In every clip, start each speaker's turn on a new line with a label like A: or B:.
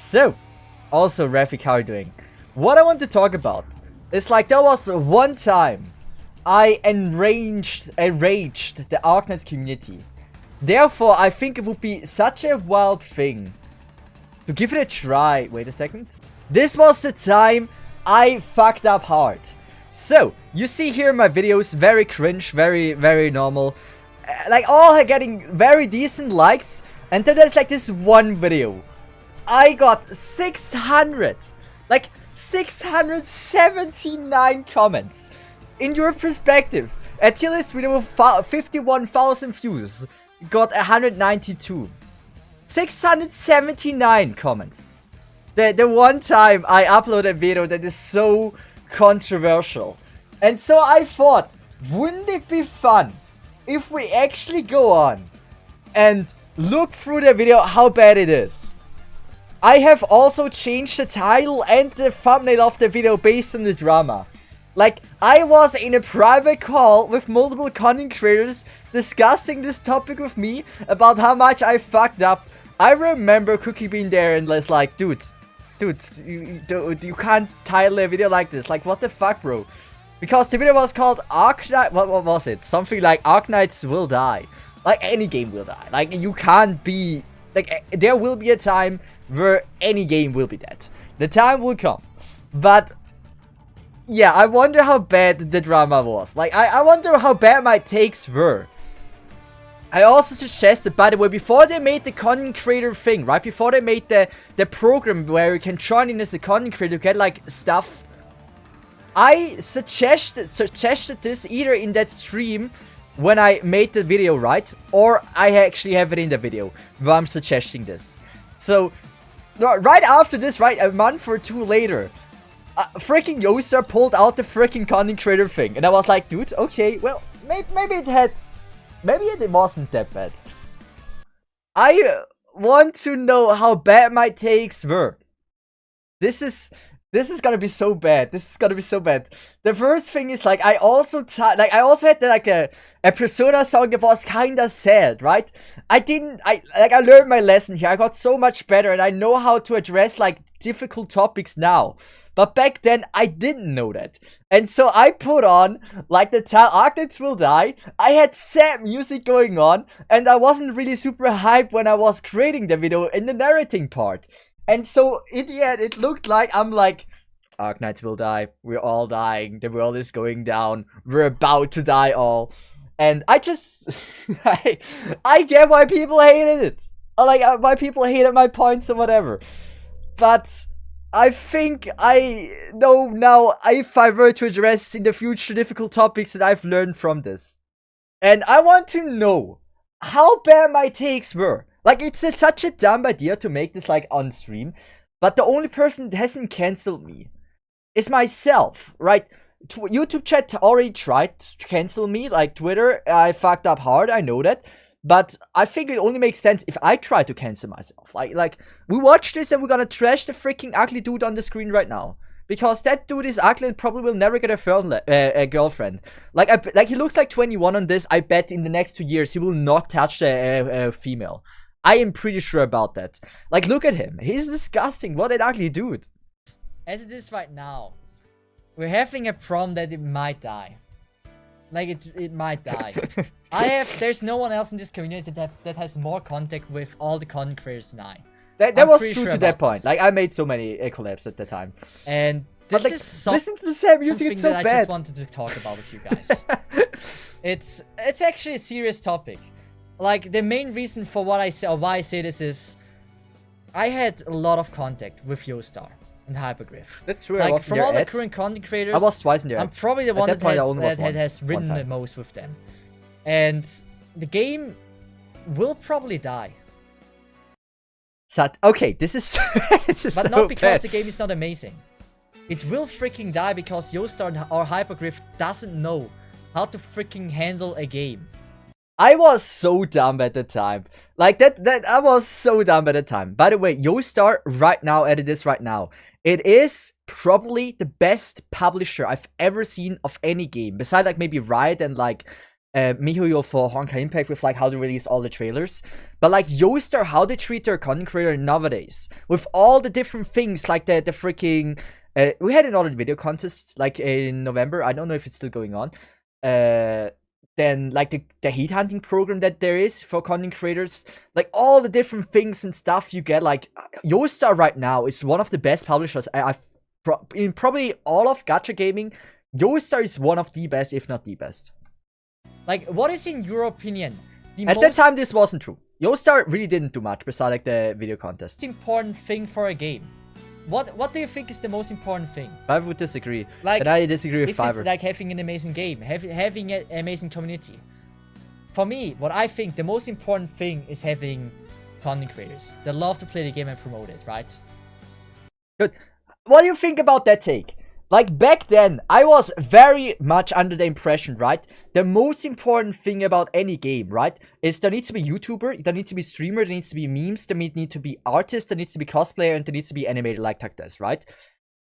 A: So, also Rafik, how are you doing? What I want to talk about is like there was one time I enraged the Arknights community. Therefore, I think it would be such a wild thing to give it a try. Wait a second. This was the time I fucked up hard. So, you see here in my videos, very cringe, very normal. Like, all are getting very decent likes. And then there's like this one video. I got 679 comments. In your perspective, until this video with 51,000 views, got 192. 679 comments. The one time I uploaded a video that is so controversial. And so I thought, wouldn't it be fun if we actually go on and look through the video how bad it is? I have also changed the title and the thumbnail of the video based on the drama. Like, I was in a private call with multiple content creators discussing this topic with me about how much I fucked up. I remember Cookie being there and was like, dude, you can't title a video like this. Like, what the fuck, bro? Because the video was called Arknights. What was it? Something like Arknights will die. Like, any game will die. Like, you can't be... Like, there will be a time where any game will be dead. The time will come. But... yeah, I wonder how bad the drama was. Like, I wonder how bad my takes were. I also suggested, by the way, before they made the content creator thing, right? Before they made the program where you can join in as a content creator to get, like, stuff. I suggested this either in that stream when I made the video, right? Or I actually have it in the video where I'm suggesting this. So, right after this, right? A month or two later... freaking Yoster pulled out the freaking content creator thing. And I was like, dude, okay, well, maybe it wasn't that bad. I want to know how bad my takes were. This is gonna be so bad. This is gonna be so bad. The first thing is, like, I also had like a Persona song that was kinda sad, right? I learned my lesson here. I got so much better and I know how to address, like, difficult topics now. But back then, I didn't know that. And so I put on, like, the title, Arknights will die. I had sad music going on. And I wasn't really super hyped when I was creating the video in the narrating part. And so, in the end, it looked like, I'm like, Arknights will die. We're all dying. The world is going down. We're about to die all. And I just... I get why people hated it. Or, like, why people hated my points or whatever. But... I think I know now if I were to address in the future difficult topics that I've learned from this. And I want to know how bad my takes were. Like, it's such a dumb idea to make this, like, on stream. But the only person that hasn't cancelled me is myself, right? YouTube chat already tried to cancel me. Like, Twitter, I fucked up hard, I know that. But I think it only makes sense if I try to cancel myself. Like we watch this and we're gonna trash the freaking ugly dude on the screen right now. Because that dude is ugly and probably will never get a girlfriend. Like he looks like 21 on this. I bet in the next 2 years he will not touch a female. I am pretty sure about that. Like, look at him. He's disgusting. What an ugly dude. As it is right now, we're having a problem that it might die. Like, it might die. There's no one else in this community that has more contact with all the content creators than I. That was true to that point. Like, I made so many collabs at the time. And this is listen to the same music, it's so bad. I just wanted to talk about with you guys. It's actually a serious topic. Like, the main reason for why I say this is I had a lot of contact with Yoastar and Hypergriff. That's true. Like, from all the current content creators, I was twice in their ads. I'm probably the one that has written the most with them. And the game will probably die. Okay, this is but so not because the game is not amazing. It will freaking die because Yoastar or Hypergriff doesn't know how to freaking handle a game. I was so dumb at the time. Like, I was so dumb at the time. By the way, Yoastar right now, it is probably the best publisher I've ever seen of any game. Besides, like, maybe Riot and, like, MiHoYo for Honkai Impact with like how they release all the trailers. But like Yoastar, how they treat their content creator nowadays with all the different things like the freaking. We had another video contest like in November. I don't know if it's still going on. Then like the heat hunting program that there is for content creators, like all the different things and stuff you get. Like Yoastar right now is one of the best publishers in probably all of gacha gaming. Yoastar is one of the best, if not the best.
B: Like, what is in your opinion
A: at that time this wasn't true. Yoastar really didn't do much besides like the video contest.
B: most important thing for a game? What do you think is the most important thing?
A: I would disagree.
B: Like,
A: and I disagree with Fiverr.
B: Is it like having an amazing game, having an amazing community? For me, what I think the most important thing is having content creators that love to play the game and promote it, right?
A: Good. What do you think about that take? Like back then, I was very much under the impression, right? The most important thing about any game, right? Is there needs to be YouTuber, there needs to be streamer, there needs to be memes, there need to be artist, there needs to be cosplayer, and there needs to be animated like this, right?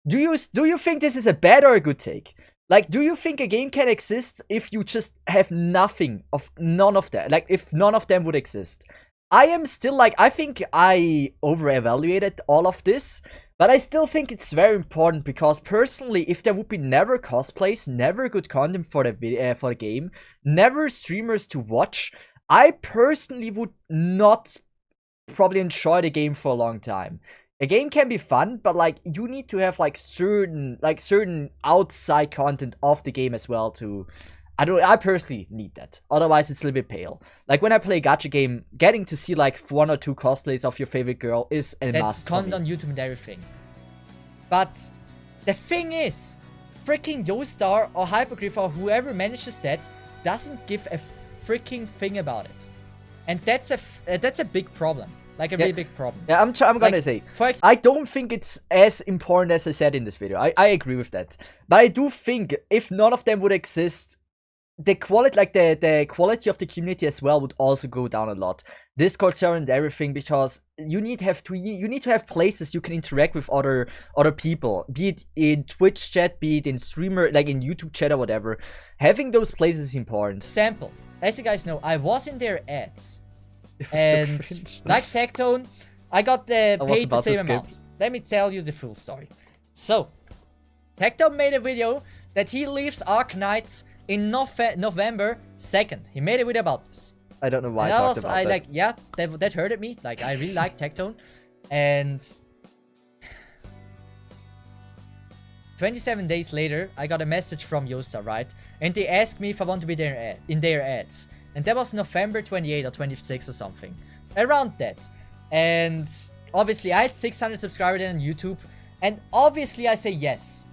A: Do you think this is a bad or a good take? Like, do you think a game can exist if you just have none of that? Like, if none of them would exist? I am still like, I think I over-evaluated all of this. But I still think it's very important because personally, if there would be never cosplays, never good content for the game, never streamers to watch, I personally would not probably enjoy the game for a long time. A game can be fun, but like you need to have like certain outside content of the game as well to. I personally need that. Otherwise, it's a little bit pale. Like when I play a gacha game, getting to see like 1 or 2 cosplays of your favorite girl is a must.
B: That's content on YouTube and everything. But the thing is, freaking Yoastar or Hypergriff or whoever manages that doesn't give a freaking thing about it, and that's a big problem. Like a really big problem.
A: Yeah, I'm gonna say, I don't think it's as important as I said in this video. I agree with that, but I do think if none of them would exist, the quality, like the quality of the community as well would also go down a lot. Discord server and everything, because you need to have places you can interact with other people, be it in Twitch chat, be it in streamer, like in YouTube chat or whatever. Having those places is important.
B: Sample, as you guys know, I was in their ads, and so like Tectone, I got paid the same amount. Let me tell you the full story. So, Tectone made a video that he leaves Arknights in November 2nd. He made a video about this.
A: I don't know why
B: and
A: I talked about that.
B: Like, yeah, that hurted me. Like, I really like Tectone. And 27 days later, I got a message from Yoastar, right? And they asked me if I want to be in their ads. And that was November 28 or 26 or something. Around that. And obviously, I had 600 subscribers on YouTube. And obviously, I say yes.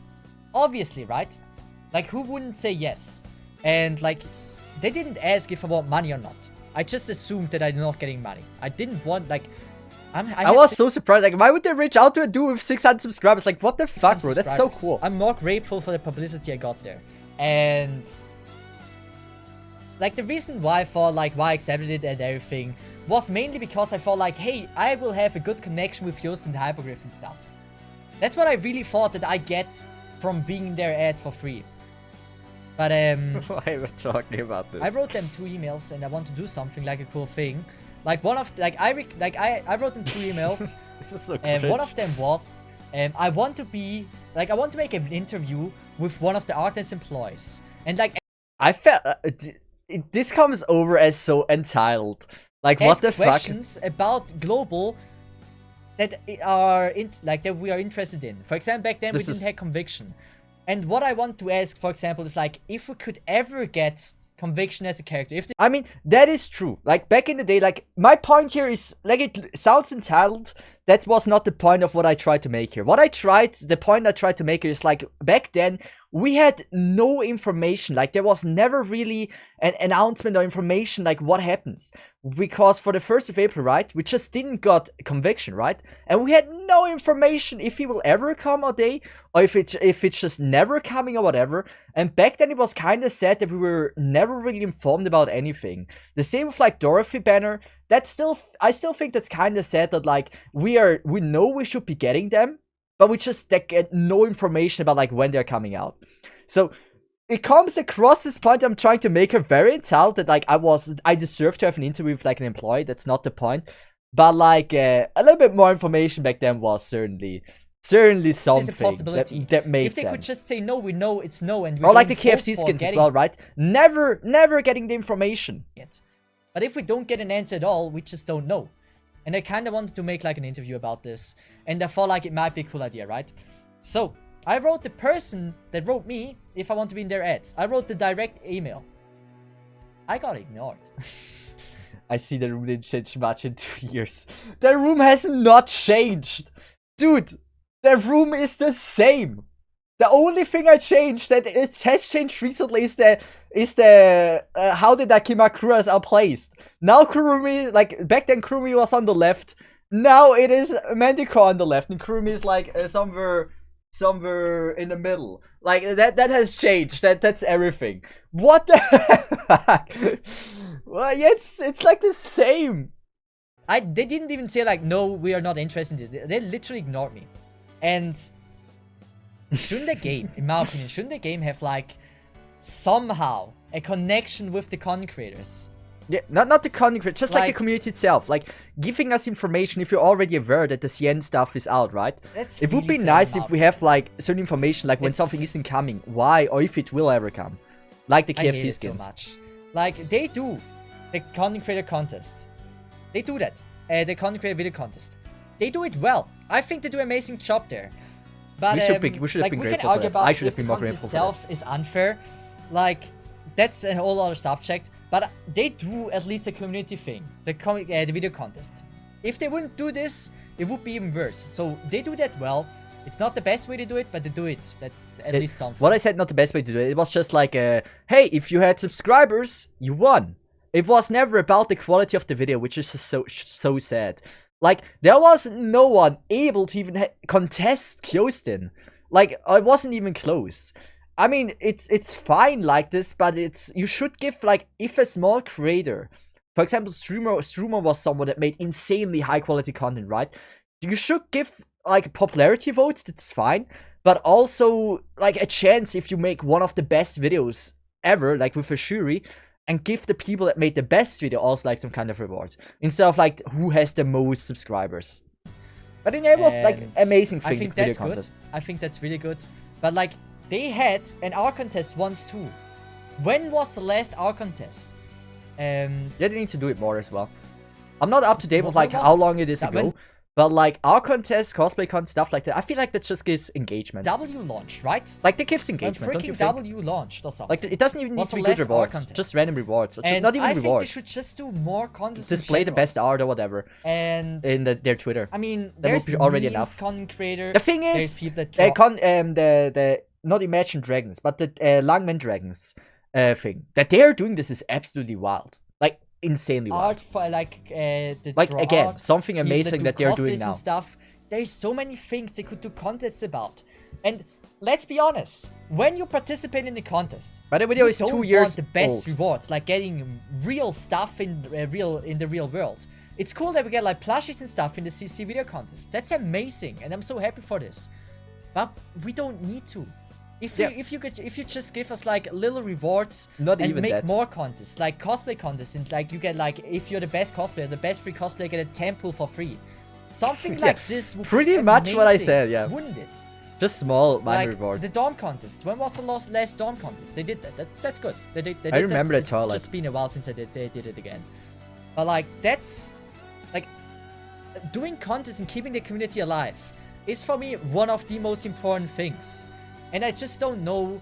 B: Obviously, right? Like, who wouldn't say yes? And, like, they didn't ask if I want money or not. I just assumed that I'm not getting money. I didn't want, like... I was
A: so surprised. Like, why would they reach out to a dude with 600 subscribers? Like, what the fuck, bro? That's so cool.
B: I'm more grateful for the publicity I got there. And... like, the reason why I thought, like, why I accepted it and everything was mainly because I thought, like, hey, I will have a good connection with Yoast and Hypergriff and stuff. That's what I really thought that I get from being in their ads for free. But
A: why are we talking about this?
B: I wrote them 2 emails and I want to do something like a cool thing. Like one of I wrote them 2 emails.
A: This is so
B: and one of them was I want to make an interview with one of the Arknights employees. And like
A: I felt this comes over as so entitled. Like what the fuck?
B: Questions about global that are that we are interested in. For example, back then we didn't have conviction. And what I want to ask, for example, is like, if we could ever get conviction as a character.
A: I mean, that is true. Like, back in the day, like, my point here is, like, it sounds entitled. That was not the point of what I tried to make here. The point I tried to make here is, like, back then, we had no information. Like, there was never really an announcement or information, like, what happens. Because for the 1st of April, right, we just didn't got conviction, right? And we had no information if he will ever come or day, or if it's just never coming or whatever. And back then, it was kind of sad that we were never really informed about anything. The same with, like, Dorothy banner. I still think that's kind of sad that, like, we know we should be getting them, but we just get no information about, like, when they're coming out. So it comes across this point. I'm trying to make her very entitled that like I deserve to have an interview with like an employee. That's not the point. But like a little bit more information back then was certainly something that made sense.
B: If they could just say no, we know it's no, and we
A: or like the
B: don't
A: KFC
B: vote for
A: skins as
B: getting
A: well, right? Never getting the information.
B: it. But if we don't get an answer at all, we just don't know. And I kind of wanted to make like an interview about this, and I thought like it might be a cool idea, right? So I wrote the person that wrote me if I want to be in their ads. I wrote the direct email. I got ignored.
A: I see the room didn't change much in 2 years. The room has not changed. Dude, the room is the same. The only thing I changed that it has changed recently is the how the Dakimakuras are placed. Now Kurumi, like back then Kurumi was on the left. Now it is Manticore on the left, and Kurumi is like somewhere in the middle. Like that has changed. That's everything. What the heck? Well, yeah, it's like the same.
B: They didn't even say like, no, we are not interested in this. They literally ignored me. And shouldn't the game, in my opinion, shouldn't the game have like somehow a connection with the content creators?
A: Yeah, not the content creators, just like the community itself. Like giving us information if you're already aware that the CN stuff is out, right? It would be nice if we have like certain information, like when something isn't coming, why, or if it will ever come. Like the KFC skins.
B: So much. Like they do the content creator contest. They do that. The content creator video contest. They do it well. I think they do an amazing job there. But
A: we should have been grateful for that. I should have been more grateful for that.
B: The contest itself is unfair. Like that's a whole other subject. But they do at least a community thing. The video contest. If they wouldn't do this, it would be even worse. So they do that well. It's not the best way to do it, but they do it. That's at least something.
A: What I said, not the best way to do it. It was just like, hey, if you had subscribers, you won. It was never about the quality of the video, which is just so sad. Like, there was no one able to even contest Kyostin. Like, it wasn't even close. I mean, it's fine like this, but you should give, like, if a small creator, for example, Strumer was someone that made insanely high quality content, right? You should give, like, popularity votes, that's fine, but also, like, a chance if you make one of the best videos ever, like with a jury, and give the people that made the best video also, like, some kind of rewards, instead of, like, who has the most subscribers. But it was, like, amazing thing.
B: I think that's good. I think that's really good. But, like, they had an R contest once too. When was the last R contest?
A: Yeah, they need to do it more as well. I'm not up to date with like how long it is ago, but like R contest, cosplay con, stuff like that. I feel like that just gives engagement.
B: W launched, right?
A: Like that gives engagement.
B: When freaking W launched or something.
A: Like it doesn't even need to be good rewards. Just random rewards.
B: And
A: not even rewards.
B: I think they should just do more content.
A: Display the best art or whatever.
B: And
A: in their Twitter.
B: I mean,
A: that would be already enough.
B: Content creator.
A: The thing is, the not Imagine Dragons, but the Langman Dragons thing. That they're doing this is absolutely wild. Like, insanely wild.
B: Art for, like,
A: again, art, something amazing that they're doing now.
B: And stuff. There's so many things they could do contests about. And let's be honest, when you participate in the contest,
A: but the video is 2 years
B: want the best rewards, like getting real stuff in the real world. It's cool that we get like plushies and stuff in the CC video contest. That's amazing, and I'm so happy for this. But we don't need to. If you just give us like little rewards and make more contests, like cosplay contests, and like you get like, if you're the best cosplayer, the best free cosplayer, get a temple for free. Something like this would
A: pretty
B: be
A: much
B: amazing,
A: what I said, yeah.
B: Wouldn't it?
A: Just small minor rewards.
B: The Dorm contest. When was the last Dorm contest? They did that. That's good. They did
A: I remember that toilet.
B: It's just been a while since they did it again. But like, that's like, doing contests and keeping the community alive is for me one of the most important things. And I just don't know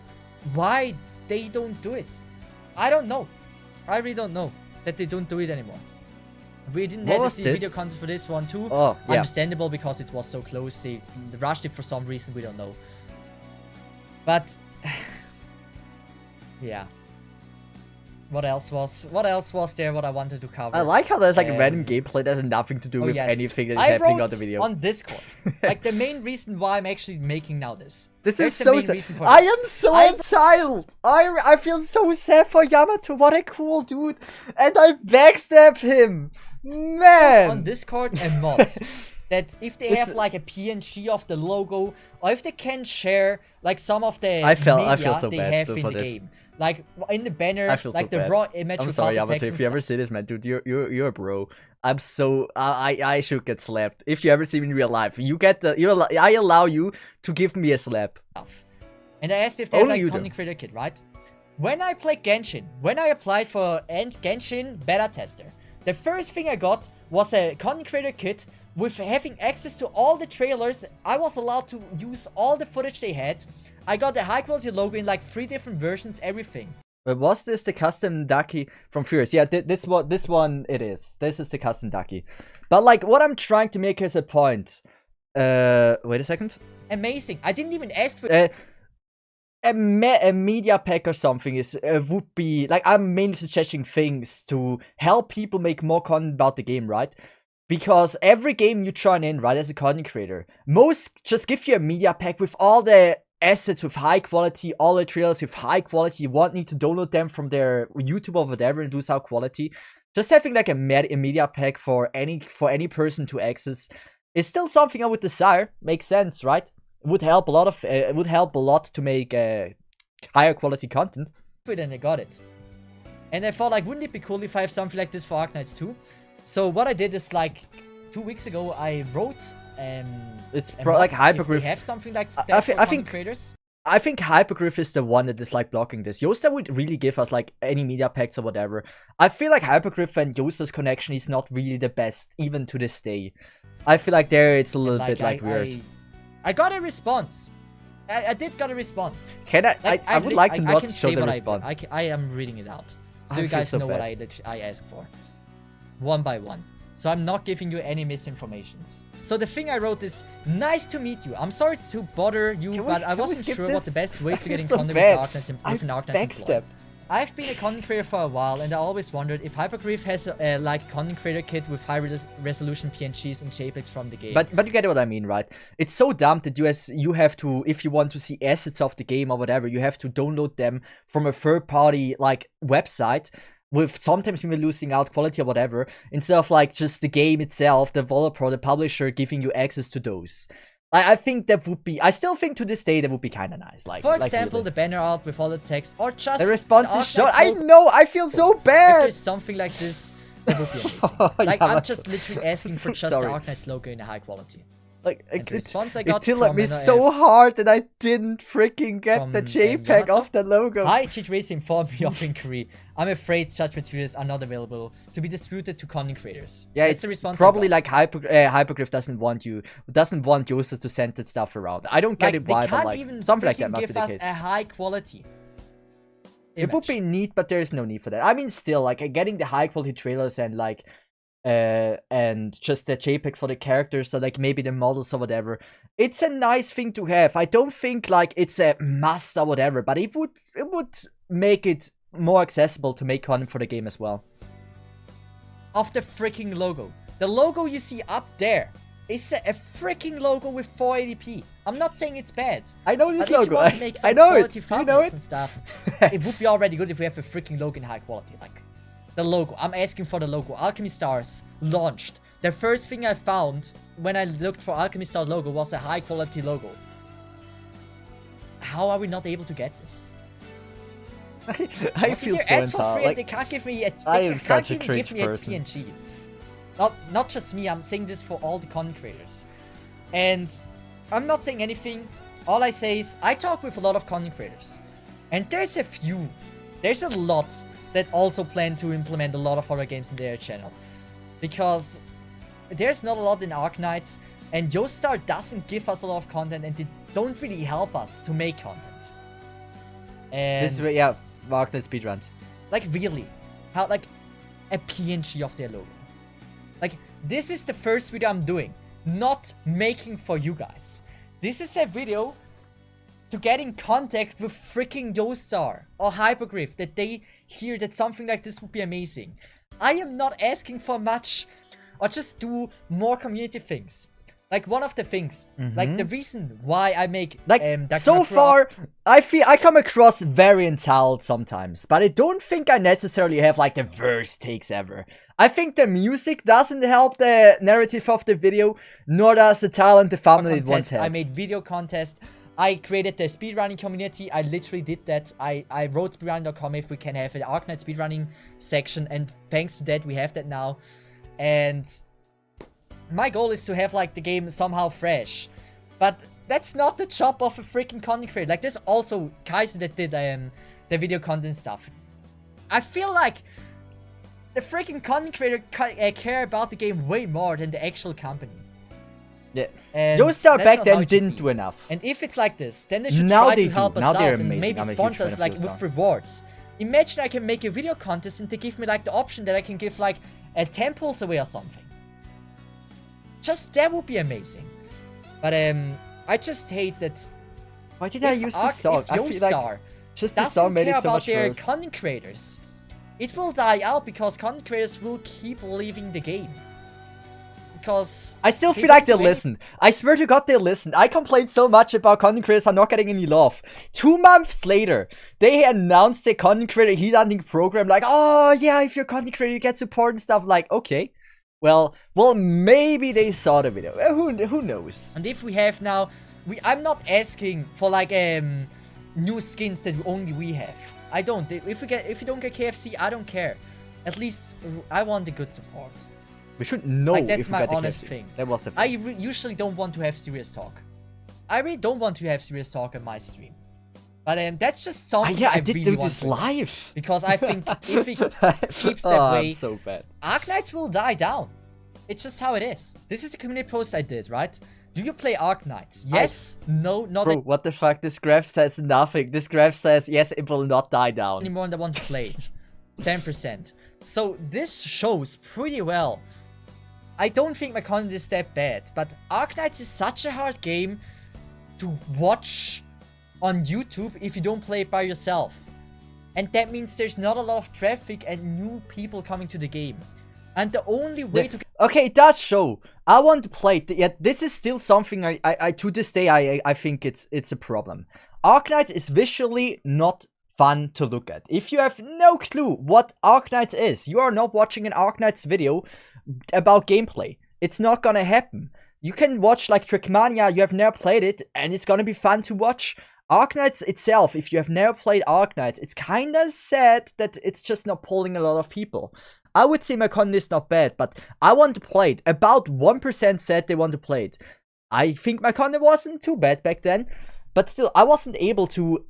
B: why they don't do it. I don't know. I really don't know that they don't do it anymore. We didn't have the video contest for this one too.
A: Oh, yeah.
B: Understandable because it was so close. They rushed it for some reason, we don't know. But yeah. What else was there what I wanted to cover?
A: I like how there's like a random gameplay that has nothing to do with anything that's happening on the video.
B: On Discord. Like the main reason why I'm actually making now this.
A: This is so sad. I am so entitled. I feel so sad for Yamato. What a cool dude. And I backstab him. Man.
B: On Discord and mod. that if they have like a PNG of the logo, or if they can share like some of the
A: I feel
B: media
A: so
B: they
A: bad
B: have
A: still
B: in
A: for
B: the
A: this.
B: game. Like in the banner,
A: I feel
B: like
A: so
B: the
A: bad.
B: raw image
A: I'm
B: with
A: sorry,
B: all the text
A: Yamato,
B: and
A: if you ever see this, man, dude, you're a bro. I'm so I should get slapped. If you ever see me in real life, you get the I allow you to give me a slap.
B: stuff. And I asked if they have
A: Only
B: like
A: you
B: content
A: do.
B: creator kit, right? When I played Genshin, when I applied for Genshin beta tester, the first thing I got was a content creator kit with having access to all the trailers. I was allowed to use all the footage they had. I got the high quality logo in like 3 different versions, everything.
A: But was this the custom Ducky from Furious? Yeah, this one it is. This is the custom Ducky. But like, what I'm trying to make as a point. Wait a second.
B: Amazing. I didn't even ask for
A: a media pack or something is would be like, I'm mainly suggesting things to help people make more content about the game, right? Because every game you join in, right, as a content creator, most just give you a media pack with all the assets with high quality, all the trailers with high quality. You won't need to download them from their YouTube or whatever and do some quality. Just having like a media pack for any person to access is still something I would desire. Makes sense, right? It would help a lot to make higher quality content.
B: it and I got it. And I thought like, wouldn't it be cool if I have something like this for Arknights too? So what I did is like 2 weeks ago I wrote
A: it's like Hypergriff.
B: They have something like that for content creators.
A: I think Hypergriff is the one that is like blocking this. Yosta would really give us like any media packs or whatever. I feel like Hypergriff and Yosta's connection is not really the best, even to this day. I feel like there it's a little bit like weird.
B: I got a response. I did got a response.
A: Can I?
B: Like,
A: I would like to not
B: can
A: show
B: say
A: the
B: what
A: response.
B: I am reading it out, so
A: I
B: you guys
A: feel
B: know
A: so
B: what I asked for, one by one. So I'm not giving you any misinformations. So the thing I wrote is, nice to meet you. I'm sorry to bother you, but I wasn't sure what the best ways to get in contact with Arknights and with an Arknights employee. I've been a content creator for a while, and I always wondered if Hypergriff has a like content creator kit with high resolution PNGs and JPEGs from the game.
A: But you get what I mean, right? It's so dumb that you have to, if you want to see assets of the game or whatever, you have to download them from a third-party like website, with sometimes we're losing out quality or whatever, instead of like just the game itself, the developer, the publisher giving you access to those. I think that would be, I still think to this day that would be kind of nice. Like,
B: for example, the banner art with all the text, or just
A: the response is short. I know, I feel so bad.
B: If there's something like this, that would be amazing. Like, I'm just literally asking for just the Arknights logo in a high quality.
A: Like,
B: the response I got
A: it me so hard that I didn't freaking get the JPEG of the logo.
B: Hi, GTRace informed me of inquiry. I'm afraid such materials are not available to be distributed to content creators. Yeah, it's the response.
A: Probably like Hypergriff doesn't want users to send that stuff around. I don't get it why, but like something like that must be the case.
B: Give us a high quality image.
A: It would be neat, but there is no need for that. I mean, still, like getting the high quality trailers and like and just the JPEGs for the characters, so like maybe the models or whatever. It's a nice thing to have. I don't think like it's a must or whatever, but it would make it more accessible to make content for the game as well.
B: Of the freaking logo. The logo you see up there is a freaking logo with 480p. I'm not saying it's bad.
A: I know this logo.
B: I know it. You know it. And stuff, it would be already good if we have a freaking logo in high quality. Like the logo. I'm asking for the logo. Alchemy Stars launched. The first thing I found when I looked for Alchemy Stars logo was a high quality logo. How are we not able to get this?
A: I feel so entitled.
B: Like, they can't give me a.
A: I am such a cringe person.
B: A PNG. Not just me. I'm saying this for all the content creators, and I'm not saying anything. All I say is I talk with a lot of content creators, and there's a few. There's a lot that also plan to implement a lot of horror games in their channel, because there's not a lot in Arknights, and Joestar doesn't give us a lot of content, and they don't really help us to make content. And
A: this is yeah, Arknights speedruns.
B: Like really, how like a PNG of their logo. Like this is the first video I'm doing, not making for you guys. This is a video to get in contact with freaking Joestar or Hypergriff, that they hear that something like this would be amazing. I am not asking for much, or just do more community things. like one of the things, like the reason why I make
A: like so far, I feel I come across very entitled sometimes, but I don't think I necessarily have like the worst takes ever. I think the music doesn't help the narrative of the video, nor does the talent the family once had.
B: I made video contest. I created the speedrunning community. I literally did that. I wrote speedrunning.com if we can have an Arknights speedrunning section, and thanks to that we have that now. And my goal is to have like the game somehow fresh, but that's not the job of a freaking content creator. Like there's also Cesith that did the video content stuff. I feel like the freaking content creator care about the game way more than the actual company.
A: Yeah,
B: and
A: those back then didn't do enough.
B: And if it's like this, then they should
A: now
B: try
A: they
B: to help us
A: now
B: out and maybe
A: I'm
B: sponsor us like with rewards. Imagine I can make a video contest and they give me like the option that I can give like a 10 pulls away or something. Just that would be amazing. But I just hate that.
A: Why did I use this song?
B: If Yostar
A: just the song made it so much
B: their
A: worse.
B: content creators, it will die out because content creators will keep leaving the game. Because
A: I still feel like they listen. I swear to God, they listen. I complained so much about content creators are not getting any love. 2 months later, they announced a content creator headhunting program. Like, oh yeah, if you're a content creator, you get support and stuff. Like, okay, well, maybe they saw the video. Who knows?
B: And if we have now, I'm not asking for like new skins that only we have. I don't. If you don't get KFC, I don't care. At least I want the good support.
A: We should know.
B: Like, that's
A: if we
B: my
A: get the
B: honest
A: KFC.
B: thing.
A: That was the thing.
B: I usually don't want to have serious talk. I really don't want to have serious talk on my stream. But that's just something
A: yeah, I
B: I
A: did
B: really
A: do
B: want
A: this
B: to
A: live.
B: Because I think if it keeps that way,
A: I'm so bad.
B: Arknights will die down. It's just how it is. This is the community post I did, right? Do you play Arknights? Yes? No? Not
A: Bro, what the fuck? This graph says nothing. This graph says, yes, it will not die down.
B: Anymore than I want to play it. 7%. So this shows pretty well. I don't think my content is that bad, but Arknights is such a hard game to watch on YouTube if you don't play it by yourself. And that means there's not a lot of traffic and new people coming to the game. And the only way to...
A: Okay, it does show. I want to play it. Yet this is still something I to this day, I think it's a problem. Arknights is visually not fun to look at. If you have no clue what Arknights is, you are not watching an Arknights video about gameplay. It's not gonna happen. You can watch like Trickmania, you have never played it, and it's gonna be fun to watch. Arknights itself, if you have never played Arknights, it's kinda sad that it's just not pulling a lot of people. I would say my content is not bad, but I want to play it. About 1% said they want to play it. I think my content wasn't too bad back then, but still, I wasn't able to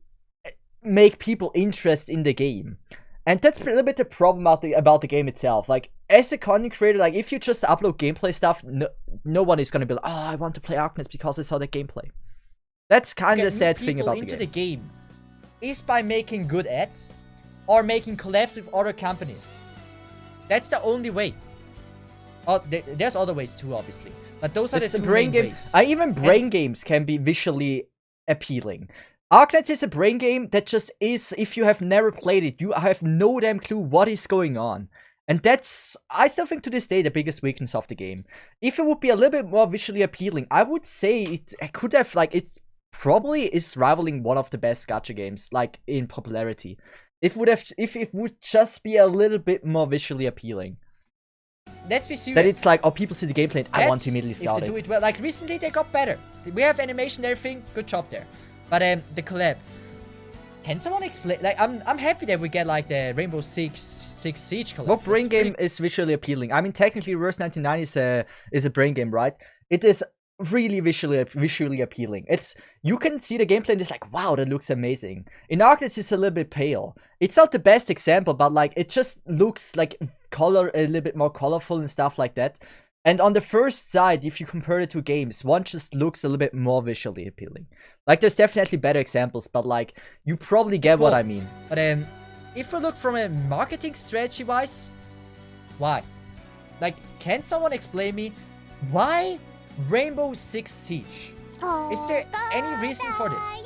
A: make people interested in the game. And that's a little bit the problem about the game itself. Like, as a content creator, like, if you just upload gameplay stuff, no one is gonna be like, oh, I want to play Arknights because I saw the gameplay. That's kind of the sad thing about the game.
B: Into the game is by making good ads or making collabs with other companies. That's the only way. Oh, there's other ways too, obviously. But those are the two main ways.
A: Even brain games can be visually appealing. Arknights is a brain game that just is, if you have never played it, you have no damn clue what is going on. And that's, I still think to this day, the biggest weakness of the game. If it would be a little bit more visually appealing, I would say it could have, like, it's probably is rivaling one of the best gacha games, like, in popularity. If it would just be a little bit more visually appealing.
B: Let's be serious.
A: That it's like, oh, people see the gameplay and I want to immediately start
B: if they do it well. Like, recently they got better. We have animation and everything. Good job there. But the collab. Can someone explain? Like, I'm happy that we get like the Rainbow Six Siege collab.
A: What brain game is visually appealing? I mean, technically, Reverse 99 is a brain game, right? It is really visually appealing. You can see the gameplay and it's like, wow, that looks amazing. In Arknights, it's a little bit pale. It's not the best example, but like it just looks like a little bit more colorful and stuff like that. And on the first side, if you compare the two games, one just looks a little bit more visually appealing. Like, there's definitely better examples, but like, you probably get what I mean.
B: But if we look from a marketing strategy wise, why? Like, can someone explain me why Rainbow Six Siege? Is there any reason for this?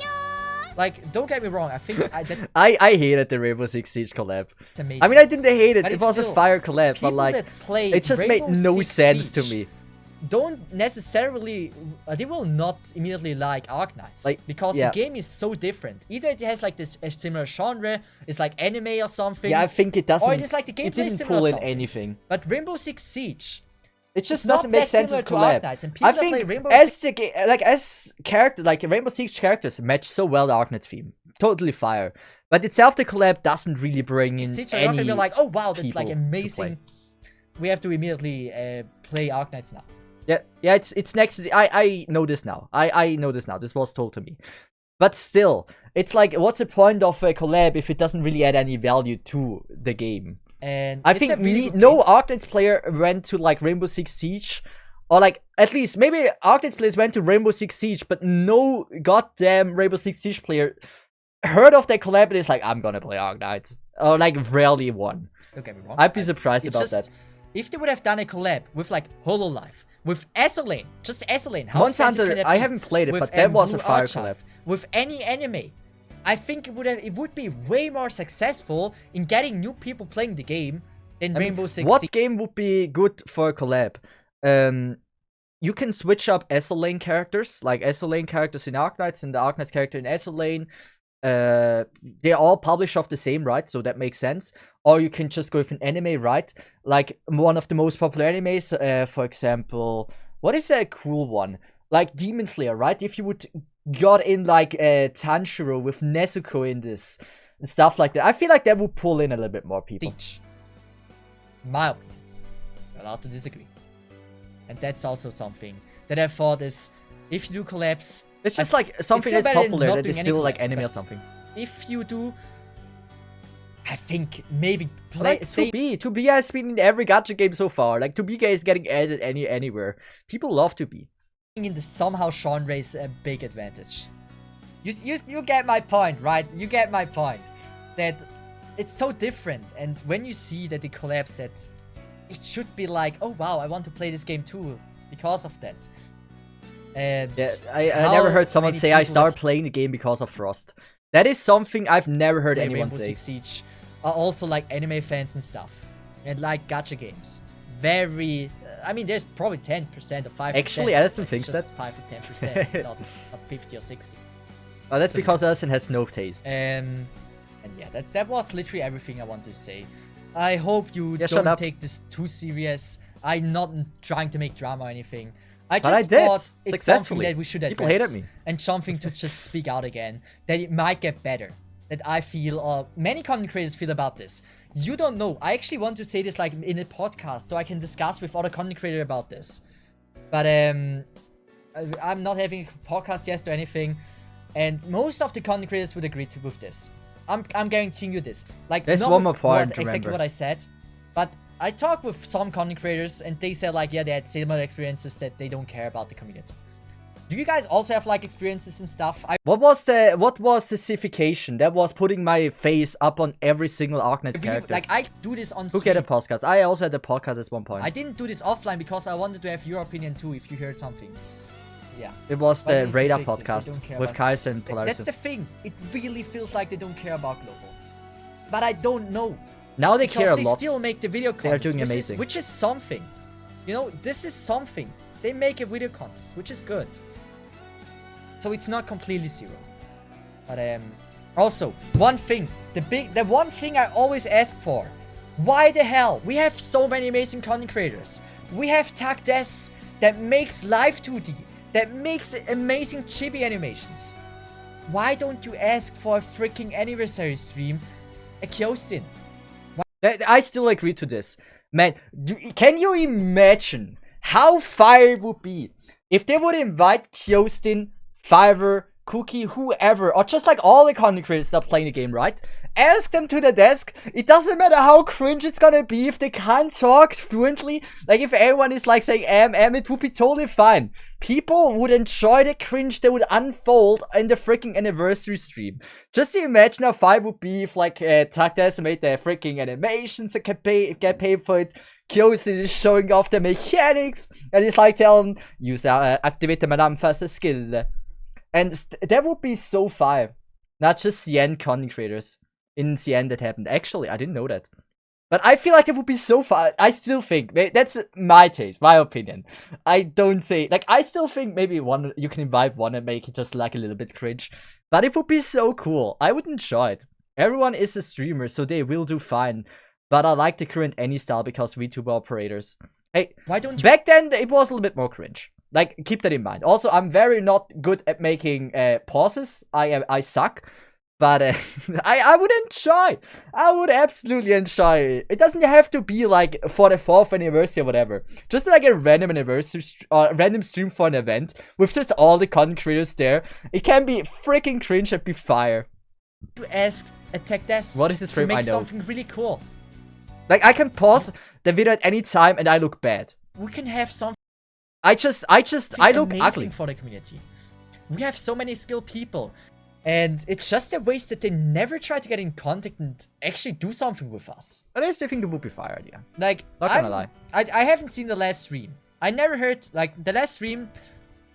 B: Like, don't get me wrong, I think that's...
A: I hated the Rainbow Six Siege collab.
B: It's amazing.
A: I mean, I didn't hate it,
B: But
A: it was a fire collab, but like, it just made no sense to me.
B: don't necessarily, they will not immediately like Arknights,
A: Like,
B: because
A: yeah.
B: the game is so different. Either it has like this a similar genre, it's like anime or something.
A: Yeah, I think it doesn't.
B: Or it is like the gameplay
A: it didn't
B: similar
A: pull
B: or
A: in
B: something.
A: anything.
B: But Rainbow Six Siege,
A: It just
B: it's not
A: doesn't make
B: that
A: sense as
B: similar to
A: collab.
B: Arknights, and people
A: I
B: that play
A: think
B: Rainbow
A: as
B: Six,
A: as character, like Rainbow Six characters match so well the Arknights theme. Totally fire. But itself, the collab doesn't really bring in
B: Siege are not gonna
A: any.
B: be like, oh wow, that's
A: people
B: like
A: to
B: amazing. We have to immediately play Arknights now.
A: Yeah, it's next to the, I know this now. I know this now. This was told to me. But still, it's like, what's the point of a collab if it doesn't really add any value to the game?
B: And
A: I
B: it's
A: think
B: a really good
A: no
B: game.
A: Arknights player went to like Rainbow Six Siege, or like at least maybe Arknights players went to Rainbow Six Siege, but no goddamn Rainbow Six Siege player heard of that collab and is like, I'm gonna play Arknights, or like rarely one.
B: Don't get me wrong.
A: I'd be surprised
B: It's
A: about
B: just,
A: that.
B: if they would have done a collab with like HoloLive, with Esolane, just Esolane, how
A: Monster
B: expensive
A: Hunter,
B: can
A: I
B: be?
A: haven't played it,
B: With,
A: but that was a
B: Blue
A: fire
B: Archive,
A: collab.
B: with any anime, I think it would be way more successful in getting new people playing the game than Rainbow Six
A: What
B: Siege.
A: game would be good for a collab? You can switch up Esolane characters, like Esolane characters in Arknights and the Arknights character in Esolane. They're all published off the same, right? So that makes sense. Or you can just go with an anime, right? Like one of the most popular animes, for example, what is a cool one? Like Demon Slayer, right? If you would got in like Tanjiro with Nezuko in this and stuff like that, I feel like that would pull in a little bit more people.
B: Siege. In my opinion, you're allowed to disagree. And that's also something that I thought is, if you do collabs,
A: It's just like something
B: still
A: that's
B: better than
A: popular
B: not
A: that
B: doing
A: is
B: any
A: still like
B: collabs,
A: anime or
B: but
A: something.
B: if you do, I think maybe
A: Like 2B has been in every gacha game so far. Like 2B is getting added anywhere. People love 2B.
B: in the somehow genre is a big advantage. You get my point, right? You get my point. That it's so different, and when you see that it collapsed, that it should be like, oh wow, I want to play this game too because of that. And
A: Yeah, I never heard someone say I started playing the game because of Frost. That is something I've never heard anyone
B: Rainbow
A: say.
B: Six Siege are also like anime fans and stuff, and like gacha games. Very, I mean, there's probably 10% or 5%.
A: Actually, Edison thinks
B: just
A: that.
B: 5 or 10%, not 50 or 60.
A: Oh, that's
B: So-
A: because Edison has no taste.
B: And yeah, that was literally everything I wanted to say. I hope you
A: Yeah, shut
B: don't
A: up.
B: take this too serious. I'm not trying to make drama or anything. I
A: But I
B: just
A: did,
B: thought it's something
A: successfully.
B: that we should address.
A: People hated me.
B: And something to just speak out again. That it might get better. That I feel, or many content creators feel about this. You don't know. I actually want to say this like in a podcast so I can discuss with other content creators about this. But I'm not having a podcast yet or anything. And most of the content creators would agree with this. I'm guaranteeing you this. Like,
A: There's
B: not
A: one
B: with
A: more point
B: what,
A: to
B: exactly
A: remember.
B: what I said, but I talked with some content creators and they said like, yeah, they had similar experiences that they don't care about the community. Do you guys also have like experiences and stuff?
A: What was Cecification? That was putting my face up on every single Arknights
B: really,
A: character.
B: like, I do this on
A: Look at the
B: stream.
A: podcast. I also had a podcast at one point.
B: I didn't do this offline because I wanted to have your opinion too if you heard something. Yeah.
A: It was
B: But
A: the
B: they need to
A: Radar
B: fix it. They
A: podcast
B: don't care
A: with
B: about-
A: Kaiser and
B: That's
A: Polaris.
B: the thing. It really feels like they don't care about global. But I don't know.
A: Now they
B: Because
A: care a
B: they
A: lot.
B: still make the video
A: They are
B: contest,
A: doing
B: which
A: amazing.
B: which is something. You know, this is something. They make a video contest, which is good. So it's not completely zero. But also, one thing, the one thing I always ask for. Why the hell? We have so many amazing content creators. We have Tagdes that makes live 2D, that makes amazing chibi animations. Why don't you ask for a freaking anniversary stream, a Kyostin?
A: I still agree to this. Man, can you imagine how fire it would be if they would invite Kyostin, Fiverr, Cookie, whoever, or just like all the content creators that are playing the game, right? Ask them to the desk. It doesn't matter how cringe it's gonna be if they can't talk fluently. Like if everyone is like saying it would be totally fine. People would enjoy the cringe that would unfold in the freaking anniversary stream. Just imagine how fun it would be if like Tagdes made the freaking animations and get paid for it. Kyosin is showing off the mechanics and it's like telling use activate Madame first skill. And that would be so fire. Not just CN content creators. In CN that happened. Actually, I didn't know that. But I feel like it would be so fun. I still think that's my taste, my opinion. I don't say like I still think maybe one you can invite one and make it just like a little bit cringe. But it would be so cool. I would enjoy it. Everyone is a streamer, so they will do fine. But I like the current any style because VTuber operators. Hey,
B: why don't you?
A: Back then it was a little bit more cringe. Like keep that in mind. Also, I'm very not good at making pauses. I suck. But I would enjoy. I would absolutely enjoy it. It doesn't have to be like for the 4th anniversary or whatever. Just like a random anniversary or random stream for an event with just all the content creators there. It can be freaking cringe and be fire.
B: You ask Attack Des.
A: What is this frame?
B: Make
A: I know.
B: something really cool.
A: Like I can pause the video at any time and I look bad.
B: We can have something.
A: I look ugly
B: for the community. We have so many skilled people. And it's just a waste that they never try to get in contact and actually do something with us.
A: But I still think it would be a fire idea.
B: Like,
A: Not gonna lie.
B: I haven't seen the last stream. I never heard, like, the last stream,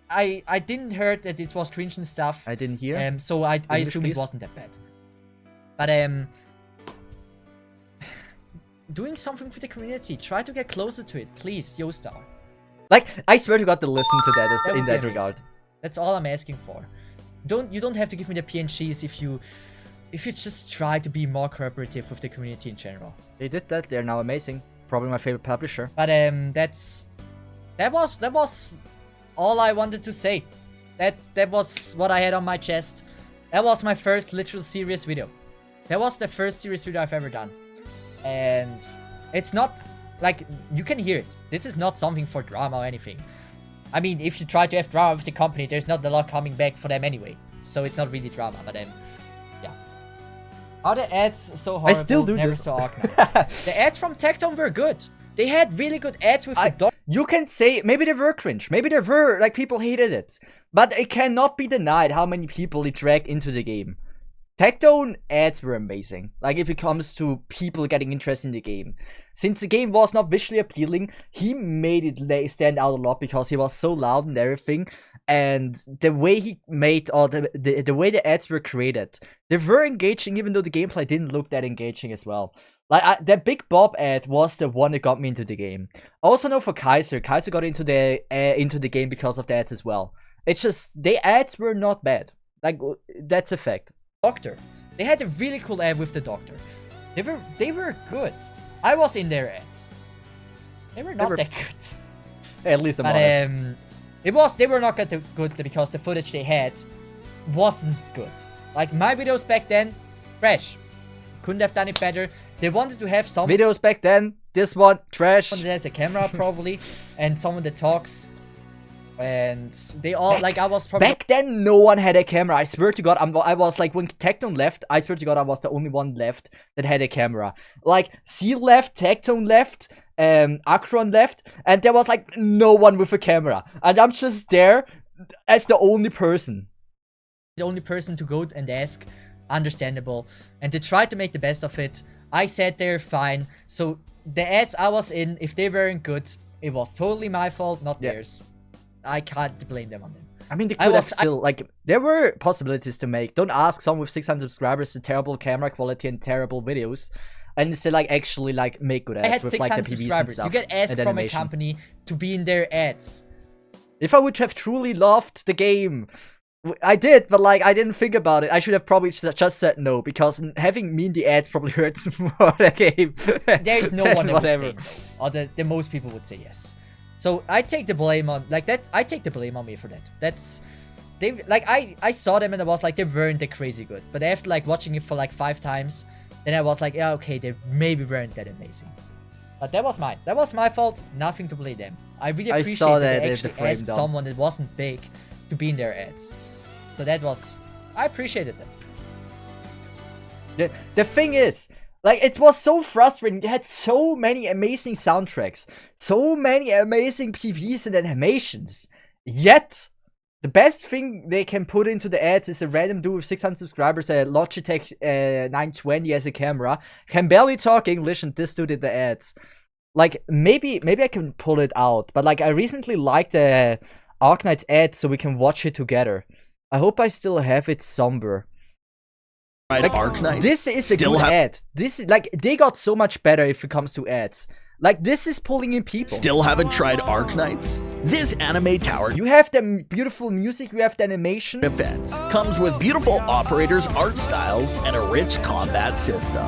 B: I didn't heard that it was cringe and stuff.
A: I didn't hear.
B: So I assume
A: please.
B: it wasn't that bad. But, doing something with the community. Try to get closer to it, please, Yostar.
A: Like, I swear to God to listen to that
B: That
A: in
B: would be
A: that
B: amazing.
A: regard.
B: That's all I'm asking for. You don't have to give me the PNGs if you just try to be more cooperative with the community in general.
A: They did that. They're now amazing. Probably my favorite publisher.
B: But that was all I wanted to say. That was what I had on my chest. That was my first literal serious video. That was the first serious video I've ever done. And it's not like you can hear it. This is not something for drama or anything. I mean, if you try to have drama with the company, there's not a lot coming back for them anyway. So it's not really drama, but yeah. Are the ads so horrible?
A: I still do
B: Never
A: this.
B: saw Arknights. The ads from Tectone were good. They had really good ads with the dog.
A: You can say maybe they were cringe. Maybe they were like people hated it. But it cannot be denied how many people it dragged into the game. Tectone ads were amazing. Like if it comes to people getting interested in the game. Since the game was not visually appealing, he made it stand out a lot because he was so loud and everything. And the way he made, or the way the ads were created, they were engaging even though the gameplay didn't look that engaging as well. Like that Big Bob ad was the one that got me into the game. I also know for Kaiser got into the game because of the ads as well. It's just, the ads were not bad. Like, that's a fact.
B: Doctor. They had a really cool ad with the doctor. They were good. I was in their ads. They were not that good.
A: At least I'm honest.
B: They were not that good because the footage they had wasn't good. Like my videos back then, fresh. Couldn't have done it better. They wanted to have some
A: videos back then. This one, trash.
B: Someone that has a camera probably, and someone that talks. And they all, like, I was probably...
A: Back then, no one had a camera. I swear to God, I was, like, when Tectone left, I swear to God, I was the only one left that had a camera. Like, Seal left, Tectone left, Akron left, and there was, like, no one with a camera. And I'm just there as the only person.
B: The only person to go and ask, understandable. And to try to make the best of it. I sat there, fine. So, the ads I was in, if they weren't good, it was totally my fault, not theirs. I can't blame them on them.
A: I mean, they could have still, like, there were possibilities to make. Don't ask someone with 600 subscribers and terrible camera quality and terrible videos. And instead, like, actually, like, make good ads with, like, the PVs
B: subscribers.
A: and stuff.
B: You get asked from a company to be in their ads.
A: If I would have truly loved the game, I did, but, like, I didn't think about it. I should have probably just said no, because having me in the ads probably hurts more the game.
B: There's no one that would say no. Or the most people would say yes. So I take the blame on, like, that. I take the blame on me for that. That's, they, like, I saw them and I was like, they weren't that crazy good. But after, like, watching it for, like, 5 times, then I was like, yeah, okay, they maybe weren't that amazing. But that was mine. That was my fault. Nothing to blame them. I really appreciate that they actually asked someone that wasn't big to be in their ads. So that was, I appreciated that.
A: The thing is, like, it was so frustrating. They had so many amazing soundtracks, so many amazing PVs and animations. Yet, the best thing they can put into the ads is a random dude with 600 subscribers, a Logitech 920 as a camera, can barely talk English, and this dude did the ads. Like, maybe I can pull it out, but, like, I recently liked the Arknights ad so we can watch it together. I hope I still have it somewhere. Like,
C: Arknights.
A: this is a good ad. This is like, they got so much better if it comes to ads. Like, this is pulling in people.
C: Still haven't tried Arknights? This anime tower,
A: You have the beautiful music, you have the animation.
C: defense comes with beautiful operators' art styles and a rich combat system.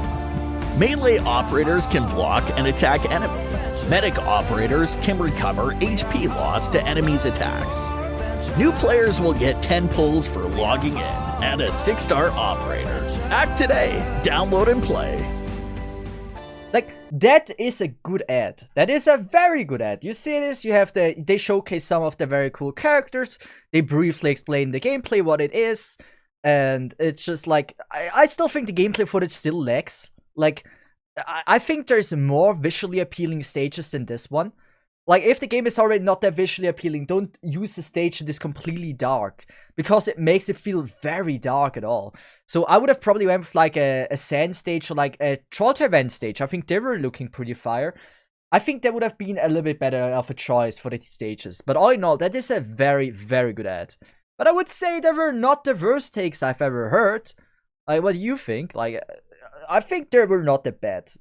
C: Melee operators can block and attack enemies. Medic operators can recover HP lost to enemies' attacks. New players will get 10 pulls for logging in and a 6-star operator. Act today, download and play.
A: Like, that is a good ad. That is a very good ad. You see this, you have they showcase some of the very cool characters. They briefly explain the gameplay, what it is. And it's just like, I still think the gameplay footage still lacks. Like, I think there's more visually appealing stages than this one. Like, if the game is already not that visually appealing, don't use the stage that is completely dark, because it makes it feel very dark at all. So I would have probably went with like a sand stage or like a Trolltavern stage. I think they were looking pretty fire. I think that would have been a little bit better of a choice for the stages. But all in all, that is a very, very good ad. But I would say they were not the worst takes I've ever heard. Like, what do you think? Like, I think they were not that bad.